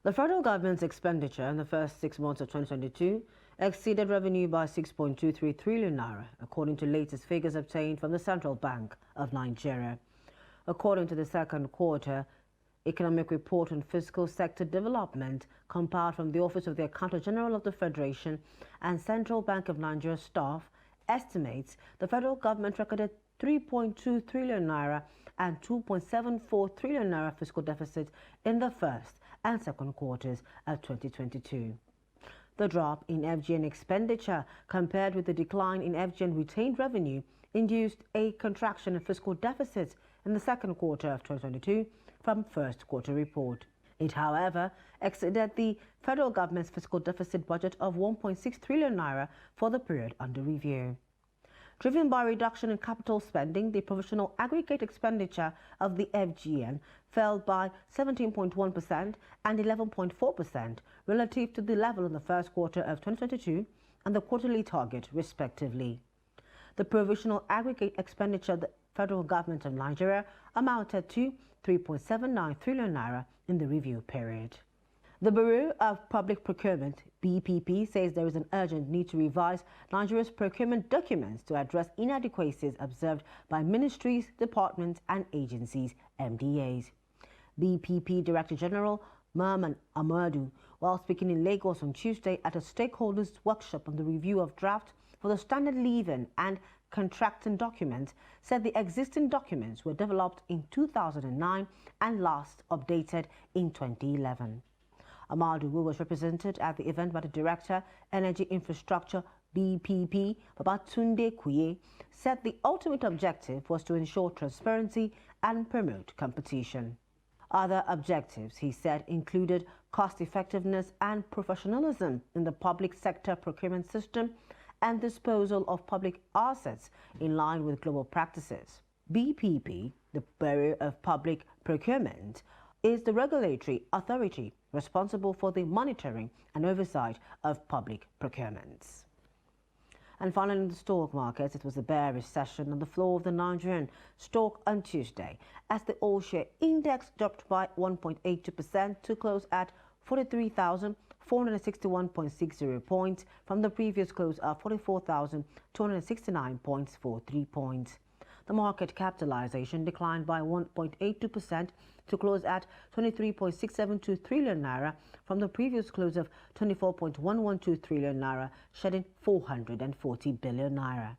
The federal government's expenditure in the first 6 months of 2022 exceeded revenue by 6.23 trillion naira, according to latest figures obtained from the Central Bank of Nigeria. According to the second quarter economic report on fiscal sector development compiled from the Office of the Accountant General of the Federation and Central Bank of Nigeria staff, estimates the federal government recorded 3.2 trillion naira and 2.74 trillion naira fiscal deficit in the first and second quarters of 2022. The drop in FGN expenditure compared with the decline in FGN retained revenue induced a contraction in fiscal deficit in the second quarter of 2022 from first quarter report. It, however, exceeded the federal government's fiscal deficit budget of 1.6 trillion naira for the period under review. Driven by reduction in capital spending, the provisional aggregate expenditure of the FGN fell by 17.1% and 11.4% relative to the level in the first quarter of 2022 and the quarterly target, respectively. The provisional aggregate expenditure of the federal government of Nigeria amounted to 3.79 trillion naira in the review period. The Bureau of Public Procurement, BPP, says there is an urgent need to revise Nigeria's procurement documents to address inadequacies observed by ministries, departments and agencies, MDAs. BPP Director General Merman Amadu, while speaking in Lagos on Tuesday at a stakeholders workshop on the review of draft for the standard leaving and contracting documents, said the existing documents were developed in 2009 and last updated in 2011. Amadu, who was represented at the event by the Director, Energy Infrastructure, BPP, Babatunde Kuye, said the ultimate objective was to ensure transparency and promote competition. Other objectives, he said, included cost effectiveness and professionalism in the public sector procurement system and disposal of public assets in line with global practices. BPP, the Bureau of Public Procurement, is the regulatory authority responsible for the monitoring and oversight of public procurements. And finally, in the stock markets, it was a bearish session on the floor of the Nigerian stock on Tuesday, as the all-share index dropped by 1.82% to close at 43,461.60 points from the previous close of 44,269.43 points. The market capitalization declined by 1.82% to close at 23.672 trillion naira from the previous close of 24.112 trillion naira, shedding 440 billion naira.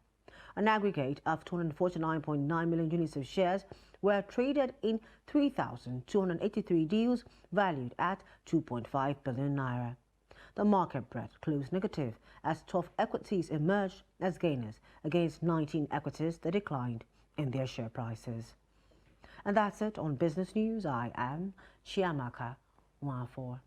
An aggregate of 249.9 million units of shares were traded in 3,283 deals valued at 2.5 billion naira. The market breadth closed negative as 12 equities emerged as gainers against 19 equities that declined in their share prices. And that's it on Business News. I am Chiamaka Nwafo.